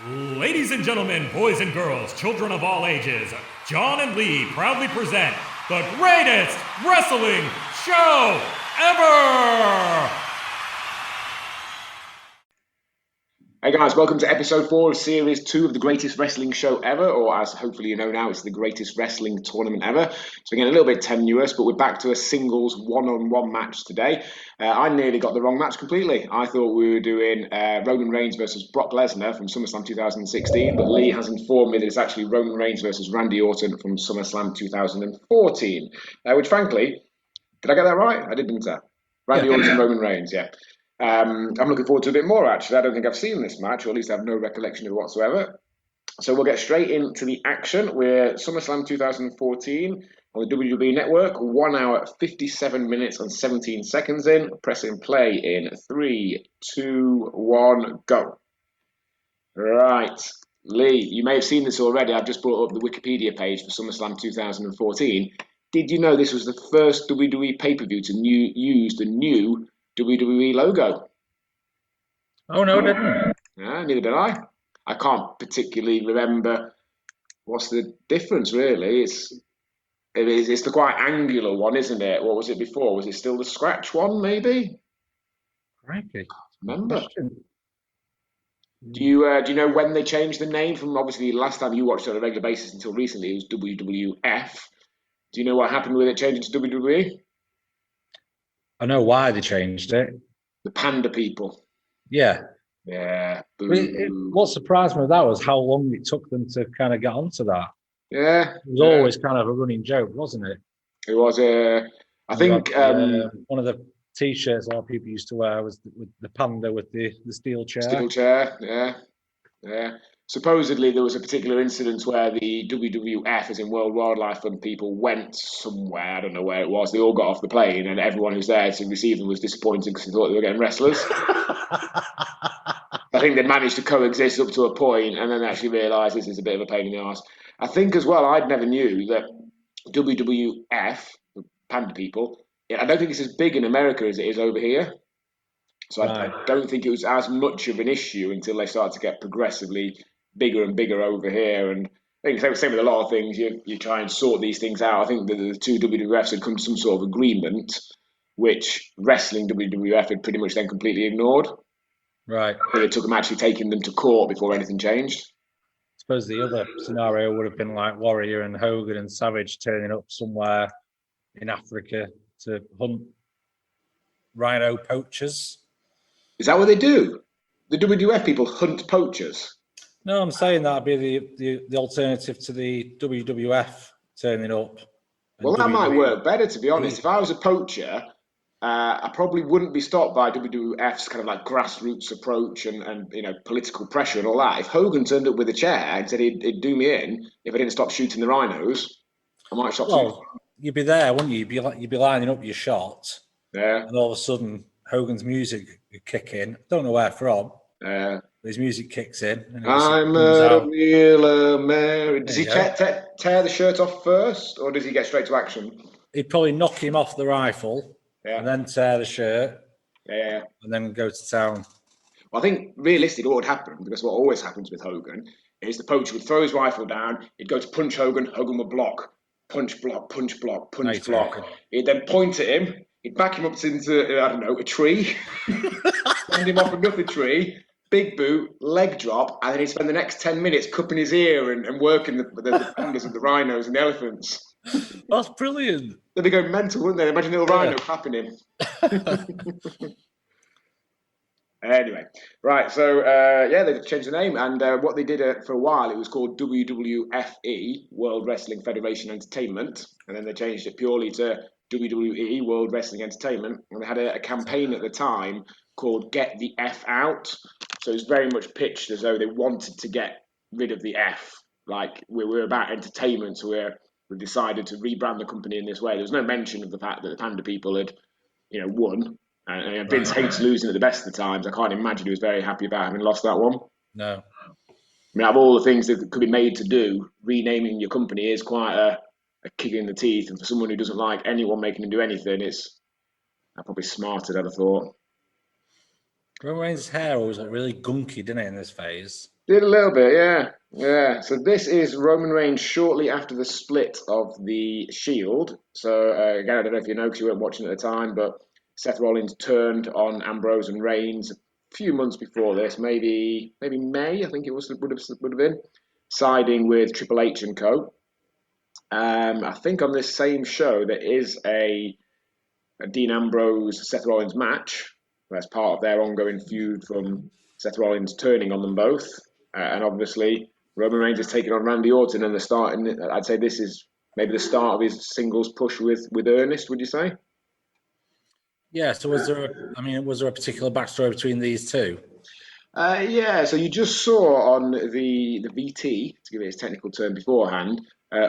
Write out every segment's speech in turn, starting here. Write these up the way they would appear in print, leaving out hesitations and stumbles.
Ladies and gentlemen, boys and girls, children of all ages, John and Lee proudly present the greatest wrestling show ever! Hey guys, welcome to episode 4 of series 2 of the greatest wrestling show ever, or as hopefully you know now, it's the greatest wrestling tournament ever. So again, a little bit tenuous, but we're back to a singles one-on-one match today. I nearly got the wrong match completely. I thought we were doing Roman Reigns versus Brock Lesnar from SummerSlam 2016, but Lee has informed me that it's actually Roman Reigns versus Randy Orton from SummerSlam 2014, which frankly, did I get that right? I did, didn't I? Randy Orton, Roman Reigns, yeah. I'm looking forward to a bit more, actually. I don't think I've seen this match, or at least I have no recollection of it whatsoever. So we'll get straight into the action. We're SummerSlam 2014 on the WWE Network, 1 hour, 57 minutes and 17 seconds in. Pressing play in 3, 2, 1, go. Right. Lee, you may have seen this already. I've just brought up the Wikipedia page for SummerSlam 2014. Did you know this was the first WWE pay-per-view to use the new WWE logo? Oh, no, I didn't. Yeah, neither did I. I can't particularly remember what's the difference, really. It's the quite angular one, isn't it? What was it before? Was it still the scratch one, maybe? Crikey. Remember? Do you know when they changed the name from, obviously, last time you watched it on a regular basis until recently, it was WWF. Do you know what happened with it changing to WWE? I know why they changed it. The Panda people. Yeah. Yeah. What surprised me with that was how long it took them to kind of get onto that. Yeah. It was always kind of a running joke, wasn't it? It was I think one of the T-shirts a lot of people used to wear was with the panda with the steel chair. Steel chair, yeah. Supposedly there was a particular incident where the WWF, as in World Wildlife Fund people, went somewhere, I don't know where it was, they all got off the plane and everyone who was there to receive them was disappointed because they thought they were getting wrestlers. I think they managed to coexist up to a point and then actually realised this is a bit of a pain in the arse. I think as well, I never knew that WWF, the Panda people, I don't think it's as big in America as it is over here. So right. I don't think it was as much of an issue until they started to get progressively bigger and bigger over here. And I think same with a lot of things, you try and sort these things out. I think that the two WWFs had come to some sort of agreement, which wrestling WWF had pretty much then completely ignored. Right. But it took them actually taking them to court before anything changed. I suppose the other scenario would have been like Warrior and Hogan and Savage turning up somewhere in Africa to hunt rhino poachers. Is that what they do? The WWF people hunt poachers? No, I'm saying that'd be the alternative to the WWF turning up. Well, that might work better, to be honest. If I was a poacher, I probably wouldn't be stopped by WWF's kind of like grassroots approach and political pressure and all that. If Hogan turned up with a chair and said he'd do me in if I didn't stop shooting the rhinos, I might stop. Well, you'd be there, wouldn't you? You'd be lining up your shot. Yeah. And all of a sudden, Hogan's music would kick in. Don't know where from. His music kicks in. And I'm a real American. Does he tear the shirt off first, or does he get straight to action? He'd probably knock him off the rifle, and then tear the shirt, and then go to town. Well, I think realistically what would happen, because what always happens with Hogan, is the poacher would throw his rifle down, he'd go to punch Hogan, Hogan would block. Punch, block, punch, block, punch, block. He'd then point at him, he'd back him up into, I don't know, a tree, send him off another tree, big boot, leg drop, and then he'd spend the next 10 minutes cupping his ear and working the pandas and the rhinos and the elephants. That's brilliant. They'd be going mental, wouldn't they? Imagine a little rhino clapping him. Anyway, right, so they changed the name, and what they did for a while, it was called WWFE, World Wrestling Federation Entertainment, and then they changed it purely to WWE, World Wrestling Entertainment, and they had a campaign at the time called Get the F Out, so it was very much pitched as though they wanted to get rid of the F, like we're about entertainment, so we decided to rebrand the company in this way. There was no mention of the fact that the Panda people had, won. And Vince hates losing at the best of the times. I can't imagine he was very happy about having lost that one. No. I mean, out of all the things that could be made to do, renaming your company is quite a kick in the teeth. And for someone who doesn't like anyone making him do anything, it's probably smarter, I'd have thought. Roman Reigns' hair always looked really gunky, didn't it, in this phase? Did a little bit, yeah. Yeah. So this is Roman Reigns shortly after the split of the Shield. So again, I don't know if you know because you weren't watching at the time, but Seth Rollins turned on Ambrose and Reigns a few months before this, maybe May, I think it would have been, siding with Triple H and Co. I think on this same show there is a Dean Ambrose Seth Rollins match. That's part of their ongoing feud from Seth Rollins turning on them both. And obviously, Roman Reigns is taking on Randy Orton, and they're starting. I'd say this is maybe the start of his singles push with Ernest. Would you say? Yeah. So was there a particular backstory between these two? Yeah, so you just saw on the VT, to give it its technical term beforehand,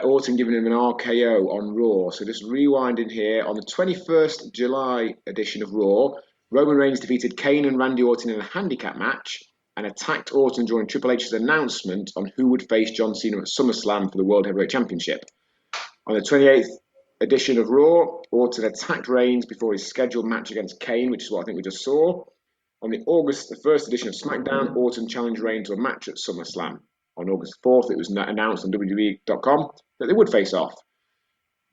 Orton giving him an RKO on Raw. So just rewinding here, on the 21st July edition of Raw, Roman Reigns defeated Kane and Randy Orton in a handicap match and attacked Orton during Triple H's announcement on who would face John Cena at SummerSlam for the World Heavyweight Championship. On the 28th edition of Raw, Orton attacked Reigns before his scheduled match against Kane, which is what I think we just saw. On the 1st edition of SmackDown, Orton challenged Reigns to a match at SummerSlam. On August 4th, it was announced on WWE.com that they would face off.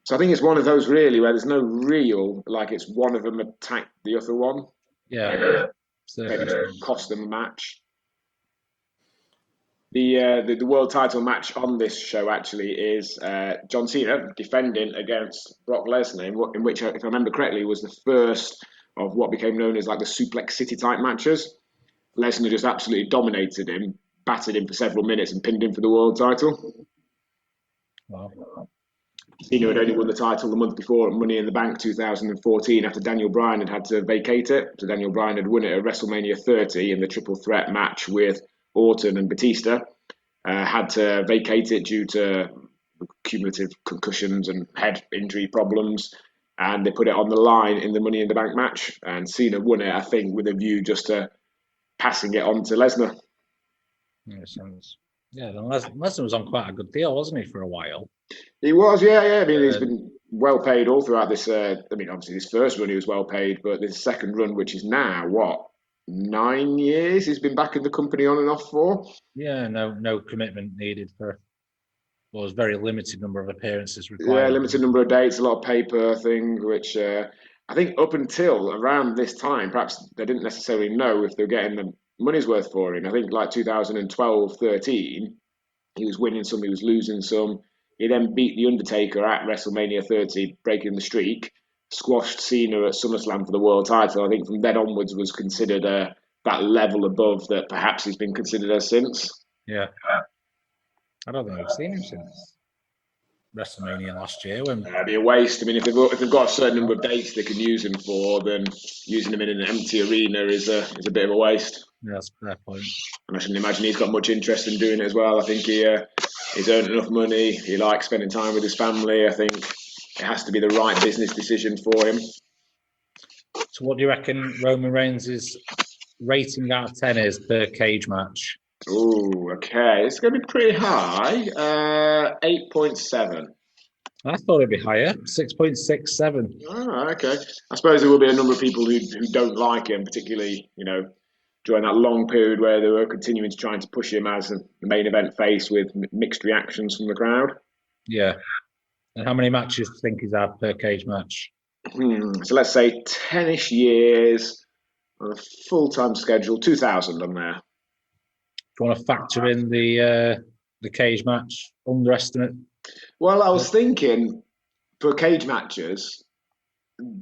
So I think it's one of those really where there's no real, like it's one of them attacked the other one. Yeah. Maybe cost them a match. The world title match on this show actually is John Cena defending against Brock Lesnar, in which, if I remember correctly, was the first of what became known as like the Suplex City type matches. Lesnar just absolutely dominated him, battered him for several minutes, and pinned him for the world title. Wow. Cena had only won the title the month before at Money in the Bank 2014 after Daniel Bryan had to vacate it. So Daniel Bryan had won it at WrestleMania 30 in the triple threat match with Orton and Batista. Had to vacate it due to cumulative concussions and head injury problems. And they put it on the line in the Money in the Bank match. And Cena won it, I think, with a view just to passing it on to Lesnar. Yeah, Lesnar was on quite a good deal, wasn't he, for a while? He was, yeah. I mean, he's been well paid all throughout this. Obviously, this first run he was well paid, but this second run, which is now what 9 years, he's been back in the company on and off for. Yeah, no commitment needed for. Well, there's very limited number of appearances required. Yeah, limited number of dates, a lot of paper thing, which I think up until around this time, perhaps they didn't necessarily know if they were getting the money's worth for him. I think like 2012, 13, he was winning some, he was losing some. He then beat The Undertaker at WrestleMania 30, breaking the streak, squashed Cena at SummerSlam for the world title. I think from then onwards was considered that level above that perhaps he's been considered as since. Yeah. I don't think we've seen him since WrestleMania last year. It'd be a waste. I mean, if they've got a certain number of dates they can use him for, then using him in an empty arena is a bit of a waste. Yeah, that's a fair point. And I shouldn't imagine he's got much interest in doing it as well. I think he's earned enough money. He likes spending time with his family. I think it has to be the right business decision for him. So, what do you reckon Roman Reigns' rating out of 10 is per cage match? Oh, okay. It's going to be pretty high. 8.7. I thought it'd be higher. 6.67. Oh, okay. I suppose there will be a number of people who don't like him, particularly, during that long period where they were continuing to try to push him as the main event face with mixed reactions from the crowd. Yeah. And how many matches do you think he's had per cage match? So let's say 10-ish years on a full-time schedule, 2,000 on there. Do you want to factor in the cage match underestimate? Well, I was thinking for cage matches,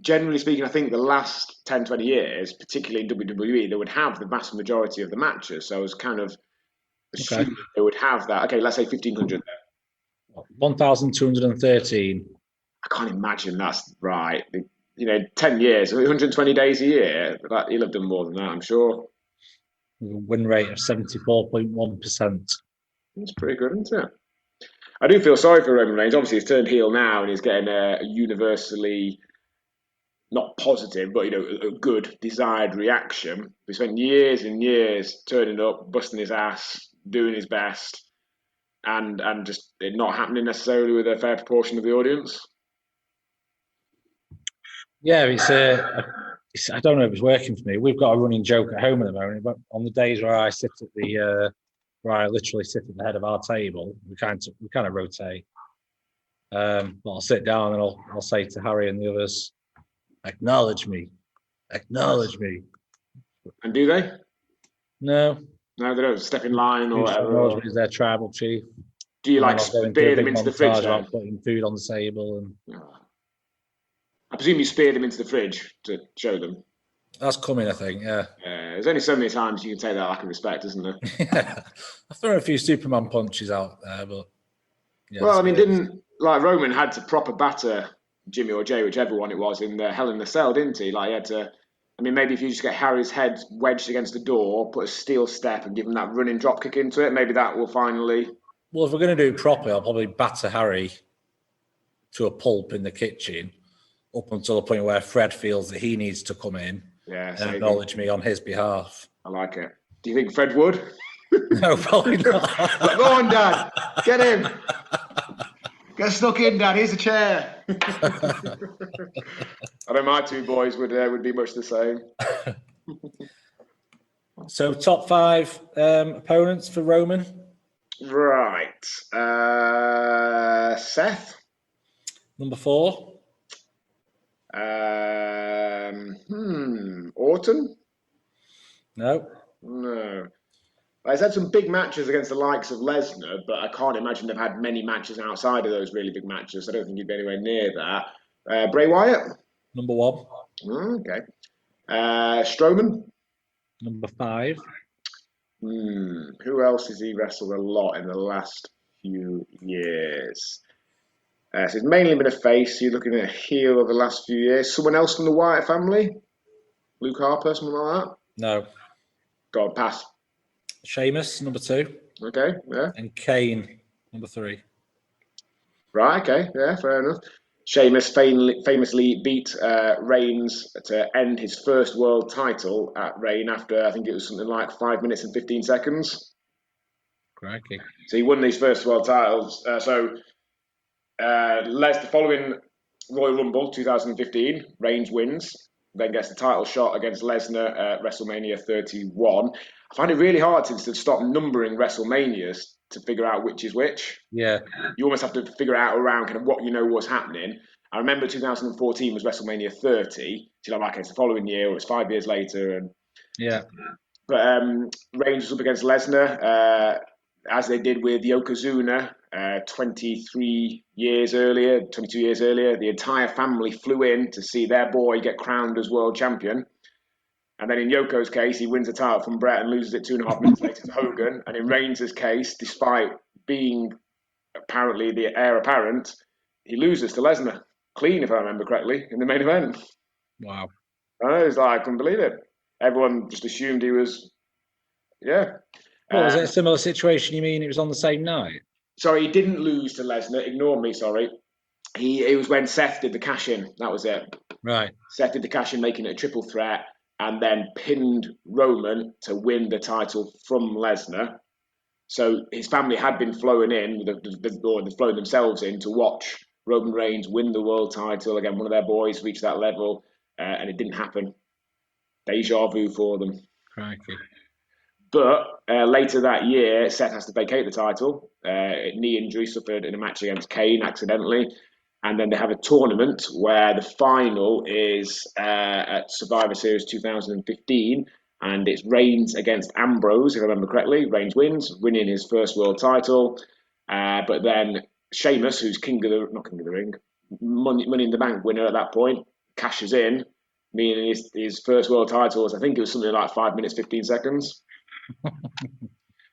generally speaking, I think the last 10, 20 years, particularly in WWE, they would have the vast majority of the matches. So I was kind of assuming they would have that. Okay, let's say 1,500. 1,213. I can't imagine that's right. 10 years, 120 days a year, he'll have done more than that, I'm sure. Win rate of 74.1%. That's pretty good, isn't it? I do feel sorry for Roman Reigns. Obviously, he's turned heel now and he's getting a universally, not positive, but a good desired reaction. He spent years and years turning up, busting his ass, doing his best, and just it not happening necessarily with a fair proportion of the audience. Yeah, I don't know if it's working for me. We've got a running joke at home at the moment, but on the days where I sit at the where I literally sit at the head of our table. We kind of rotate. But I'll sit down and I'll say to Harry and the others, acknowledge me. Acknowledge me. And do they? No. No, they don't step in line or whatever. Acknowledge me as their tribal chief. Do you And like then I'll go into spear a them big into the fridge montage then? about putting food on the table, and I presume you spear them into the fridge to show them. that's coming, I think. Yeah. There's only so many times you can take that lack of respect, isn't there? Yeah. I've thrown a few Superman punches out there, but yeah. Well, I mean, didn't like Roman had to proper batter Jimmy or Jay, whichever one it was, in the Hell in the Cell, didn't he? Like he had to. I mean, maybe if you just get Harry's head wedged against the door, put a steel step, and give him that running drop kick into it, maybe that will finally. Well, if we're going to do it properly, I'll probably batter Harry to a pulp in the kitchen up until the point where Fred feels that he needs to come in and acknowledge me on his behalf. I like it. Do you think Fred would? No, probably not. Like, go on, Dad. Get him. Get stuck in, Dad. Here's a chair. I know my two boys would be much the same. So, top 5 opponents for Roman? Right. Seth. Number 4. Orton. No. He's had some big matches against the likes of Lesnar, but I can't imagine they've had many matches outside of those really big matches. I don't think he'd be anywhere near that. Bray Wyatt. Number 1. Okay. Strowman. Number 5. Who else has he wrestled a lot in the last few years? So he's mainly been a face. You're looking at a heel of the last few years. Someone else from the Wyatt family? Luke Harper, something like that? No. Go on, pass. Sheamus, number 2. Okay, yeah. And Kane, number 3. Right, okay, yeah, fair enough. Sheamus famously beat Reigns to end his first world title at Reign after, I think it was something like 5 minutes and 15 seconds. Crikey. So he won these first world titles. The following Royal Rumble 2015, Reigns wins, then gets the title shot against Lesnar at WrestleMania 31. I find it really hard since they've stopped numbering WrestleManias to figure out which is which. Yeah. You almost have to figure out around kind of what you know what's happening. I remember 2014 was WrestleMania 30. So you're like, okay, it's the following year, or it's 5 years later. And Yeah. But Reigns was up against Lesnar, as they did with Yokozuna 22 years earlier. The entire family flew in to see their boy get crowned as world champion. And then in Yoko's case, he wins the title from Brett and loses it 2.5 minutes later to Hogan. And in Reigns' case, despite being apparently the heir apparent, he loses to Lesnar. Clean, if I remember correctly, in the main event. Wow. I was like, I couldn't believe it. Everyone just assumed he was, yeah. Well, was it a similar situation? You mean it was on the same night? Sorry, he didn't lose to Lesnar. Ignore me, sorry. It was when Seth did the cash-in. That was it. Right. Seth did the cash-in, making it a triple threat, and then pinned Roman to win the title from Lesnar. So his family had been flown in, or they'd flown themselves in to watch Roman Reigns win the world title. Again, one of their boys reached that level, and it didn't happen. Deja vu for them. Crikey. But later that year, Seth has to vacate the title. Knee injury suffered in a match against Kane accidentally. And then they have a tournament where the final is at Survivor Series 2015. And it's Reigns against Ambrose, if I remember correctly. Reigns wins, winning his first world title. But then Sheamus, who's not King of the Ring, Money in the Bank winner at that point, cashes in, meaning his first world title was, I think it was something like 5 minutes, 15 seconds.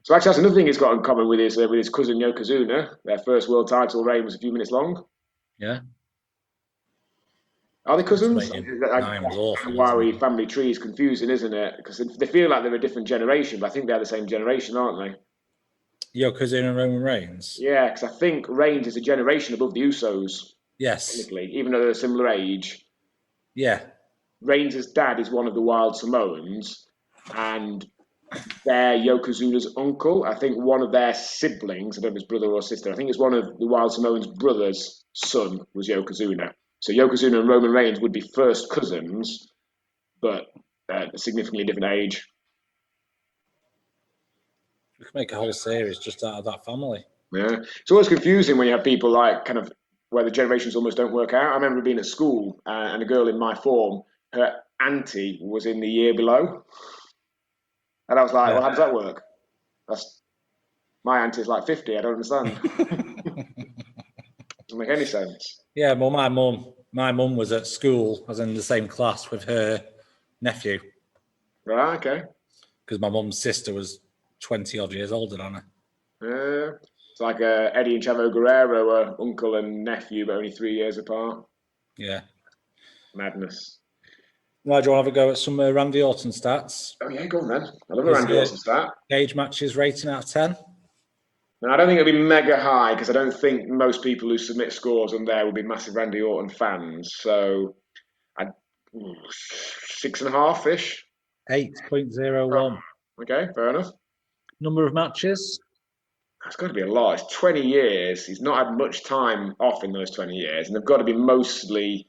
So actually, that's another thing he's got in common with his cousin Yokozuna. Their first world title reign was a few minutes long. Yeah. Are they cousins? Mine was awful. Wowie family tree is confusing, isn't it? Because they feel like they're a different generation, but I think they're the same generation, aren't they? Yokozuna and Roman Reigns. Yeah, because I think Reigns is a generation above the Usos. Yes. Technically, even though they're a similar age. Yeah. Reigns' dad is one of the Wild Samoans, and they're Yokozuna's uncle. I think one of their siblings, I don't know if it's brother or sister, I think it's one of the Wild Samoans' brother's son was Yokozuna. So Yokozuna and Roman Reigns would be first cousins, but a significantly different age. We could make a whole series just out of that family. Yeah, it's always confusing when you have people like kind of where the generations almost don't work out. I remember being at school and a girl in my form, her auntie was in the year below, and I was like, "Well, how does that work?" That's my auntie's like 50. I don't understand. Doesn't make any sense. Yeah, well, my mum was at school, I was in the same class with her nephew. Right, okay. Because my mum's sister was 20 odd years older than her. It's like Eddie and Chavo Guerrero are uncle and nephew, but only 3 years apart. Yeah. Madness. Right, do you want to have a go at some Randy Orton stats? Oh, yeah, go on then. I love a Randy Orton stat. Cage matches rating out of 10? Now, I don't think it'll be mega high because I don't think most people who submit scores on there will be massive Randy Orton fans. So, 6.5-ish. 8.01. Okay, fair enough. Number of matches? That's got to be a lot. It's 20 years. He's not had much time off in those 20 years, and they've got to be mostly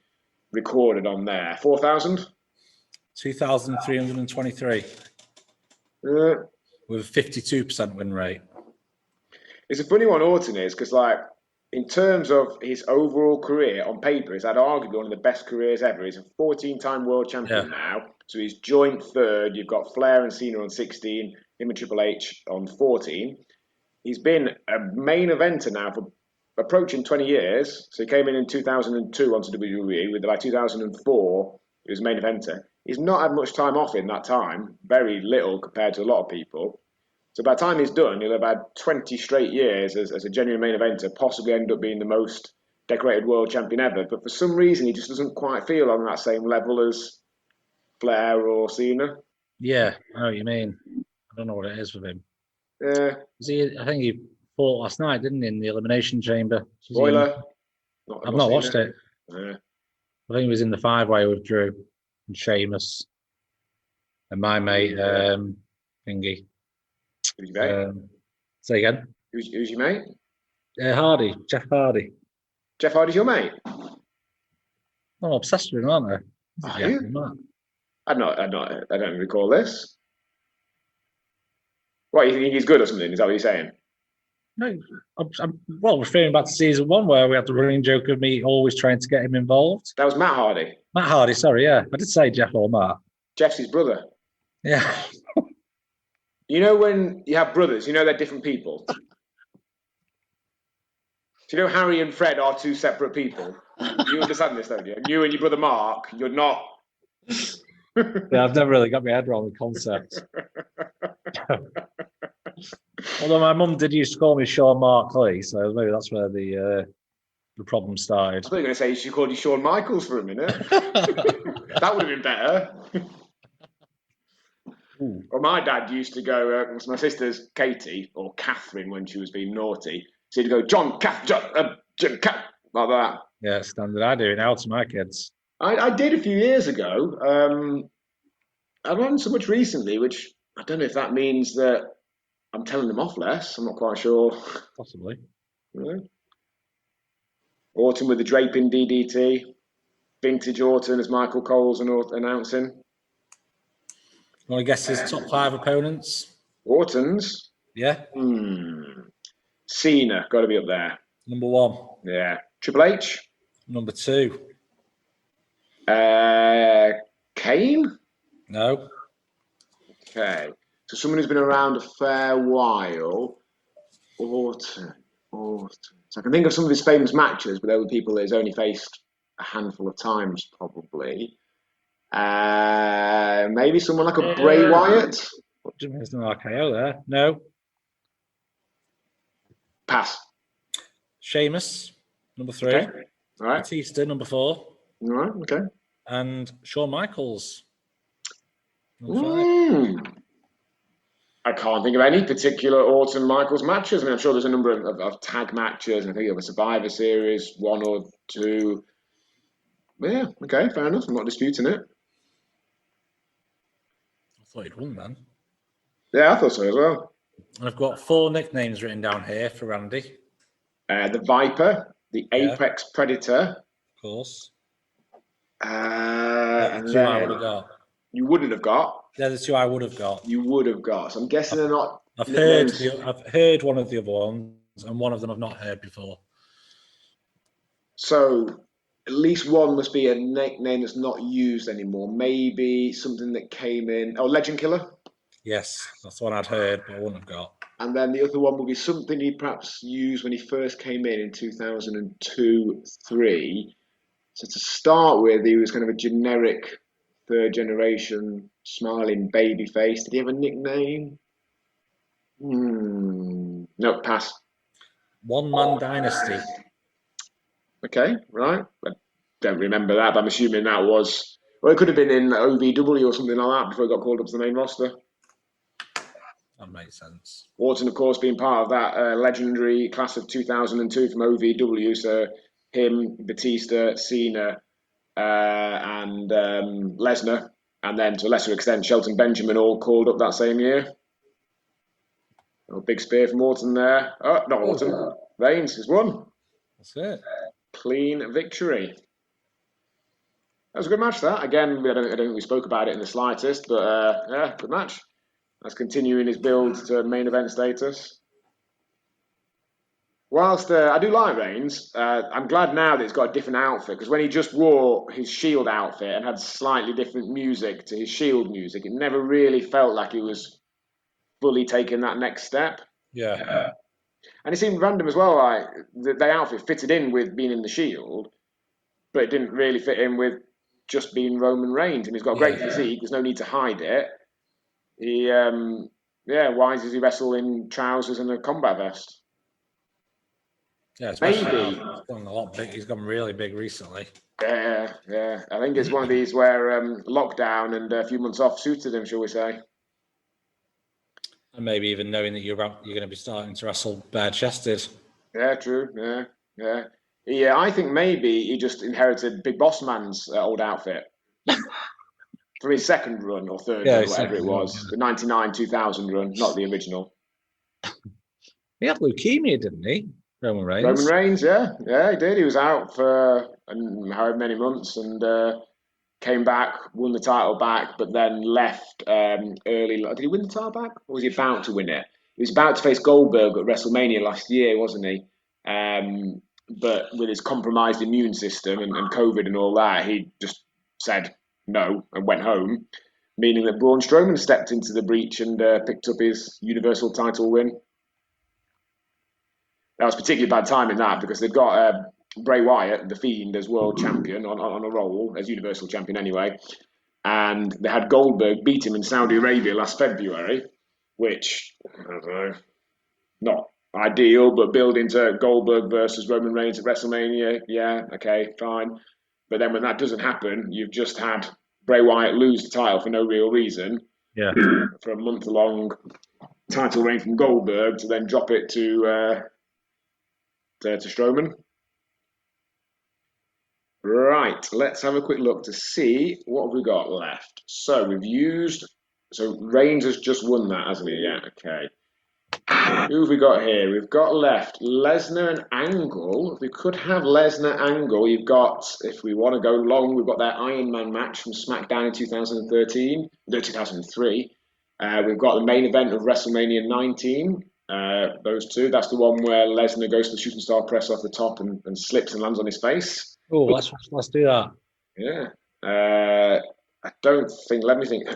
recorded on there. 4,000? 2,323. With a 52% win rate. It's a funny one, Orton is, because like in terms of his overall career on paper, he's had arguably one of the best careers ever. He's a 14-time world champion now, so he's joint third. You've got Flair and Cena on 16, him and Triple H on 14. He's been a main eventer now for approaching 20 years. So he came in 2002 onto WWE. By 2004, he was main eventer. He's not had much time off in that time, very little compared to a lot of people. So by the time he's done, he'll have had 20 straight years as a genuine main eventer, possibly end up being the most decorated world champion ever. But for some reason, he just doesn't quite feel on that same level as Flair or Cena. Yeah, I know what you mean. I don't know what it is with him. Yeah. I think he fought last night, didn't he, in the Elimination Chamber? Spoiler. I've not watched it. Yeah. I think he was in the 5-way with Drew and Sheamus and my mate, Thingy. Who's your mate? Say again. Who's your mate? Hardy, Jeff Hardy. Jeff Hardy's your mate? I'm obsessed with him, aren't I? Are you? I don't recall this. What, you think he's good or something? Is that what you're saying? No, I'm referring back to season 1 where we had the running joke of me always trying to get him involved. That was Matt Hardy. Matt Hardy, sorry, yeah. I did say Jeff or Matt. Jeff's his brother. Yeah. You know when you have brothers, you know they're different people? Do you know Harry and Fred are two separate people? You understand this, don't you? And you and your brother Mark, you're not... Yeah, I've never really got my head around the concept. Although my mum did used to call me Sean Mark Lee, so maybe that's where the problem started. I thought you were going to say she called you Shawn Michaels for a minute. That would have been better. Well, my dad used to go, my sister's Katie, or Catherine when she was being naughty, so he'd go, John, like that. Yeah, standard. I do it now to my kids. I did a few years ago. I haven't so much recently, which I don't know if that means that I'm telling them off less. I'm not quite sure. Possibly. Yeah. Orton with the draping DDT. Vintage Orton as Michael Cole's announcing. You want to guess his top 5 opponents? Orton's? Yeah. Cena, got to be up there. Number 1. Yeah. Triple H? Number 2. Kane? No. Okay. So someone who's been around a fair while. Orton. So I can think of some of his famous matches, but there were people that he's only faced a handful of times, probably. Maybe someone like a Bray Wyatt? There's no RKO there. No. Pass. Sheamus, number 3. Okay. All right. Batista, number 4. All right, okay. And Shawn Michaels, number 5. I can't think of any particular Orton Michaels matches. I mean, I'm sure there's a number of tag matches, and I think of a Survivor Series, 1 or 2. Yeah, okay, fair enough. I'm not disputing it. I thought he'd won then. Yeah, I thought so as well. And I've got 4 nicknames written down here for Randy. The Viper, the Apex Predator. Of course. And the 2 I would have got. You wouldn't have got. They're the 2 I would have got. You would have got. So I'm guessing they're not I've nicknames? heard one of the other ones, and one of them I've not heard before. So at least one must be a nickname that's not used anymore. Maybe something that came in. Oh, Legend Killer. Yes, that's the one I'd heard, but I wouldn't have got. And then the other one will be something he perhaps used when he first came in 2002, 3. So to start with, he was kind of a generic third generation smiling baby face. Did he have a nickname? No, pass. One Man Dynasty. Okay, right. I don't remember that, but I'm assuming that was. Well, it could have been in OVW or something like that before he got called up to the main roster. That makes sense. Orton, of course, being part of that legendary class of 2002 from OVW. So him, Batista, Cena, and Lesnar, and then to a lesser extent, Shelton Benjamin all called up that same year. Oh, big spear from Orton there. Oh, not Orton. Reigns has won. That's it. Clean victory. That was a good match, that. Again, I don't think we spoke about it in the slightest, but yeah, good match. That's continuing his build to main event status. Whilst I do like Reigns, I'm glad now that he's got a different outfit, because when he just wore his Shield outfit and had slightly different music to his Shield music, it never really felt like he was fully taking that next step. Yeah. And it seemed random as well, like the outfit fitted in with being in the Shield, but it didn't really fit in with just being Roman Reigns. And he's got a great physique, there's no need to hide it. He, why does he wrestle in trousers and a combat vest? Yeah, especially he's gone a lot big. He's gone really big recently. Yeah. I think it's one of these where lockdown and a few months off suited him, shall we say? And maybe even knowing that you're going to be starting to wrestle bare-chested. Yeah, true. Yeah. Yeah, I think maybe he just inherited Big Boss Man's old outfit for his second run or third run, whatever it was. The 99-2000 run, not the original. He had leukemia, didn't he? Roman Reigns. Roman Reigns, yeah, he did. He was out for however many months and came back, won the title back, but then left early. Did he win the title back, or was he about to win it? He was about to face Goldberg at WrestleMania last year, wasn't he? But with his compromised immune system and COVID and all that, he just said no and went home, meaning that Braun Strowman stepped into the breach and picked up his Universal title win. That was particularly bad timing, that, because they've got Bray Wyatt, the Fiend, as world champion on a roll, as Universal champion anyway. And they had Goldberg beat him in Saudi Arabia last February, which, I don't know, not ideal, but build into Goldberg versus Roman Reigns at WrestleMania. Yeah, okay, fine. But then when that doesn't happen, you've just had Bray Wyatt lose the title for no real reason. Yeah. For a month-long title reign from Goldberg to then drop it to Strowman. Right, let's have a quick look to see what have we got left. So Reigns has just won that, hasn't he? Yeah, okay. Who have we got here? We've got left Lesnar and Angle. If we could have Lesnar Angle, you've got, if we want to go long, we've got that Iron Man match from SmackDown in 2003. We've got the main event of WrestleMania 19. Those two. That's the one where Lesnar goes to the shooting star press off the top and slips and lands on his face. Oh, let's do that. Yeah. I don't think. Let me think.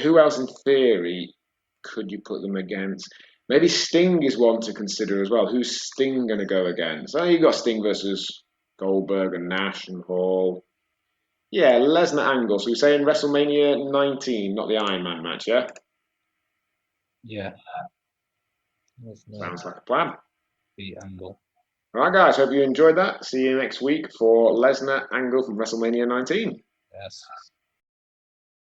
Who else, in theory, could you put them against? Maybe Sting is one to consider as well. Who's Sting going to go against? Oh, you got Sting versus Goldberg and Nash and Hall. Yeah, Lesnar Angle. So we're saying WrestleMania 19, not the Iron Man match, yeah? Yeah. Sounds like a plan. The Angle. All right, guys. Hope you enjoyed that. See you next week for Lesnar Angle from WrestleMania 19. Yes.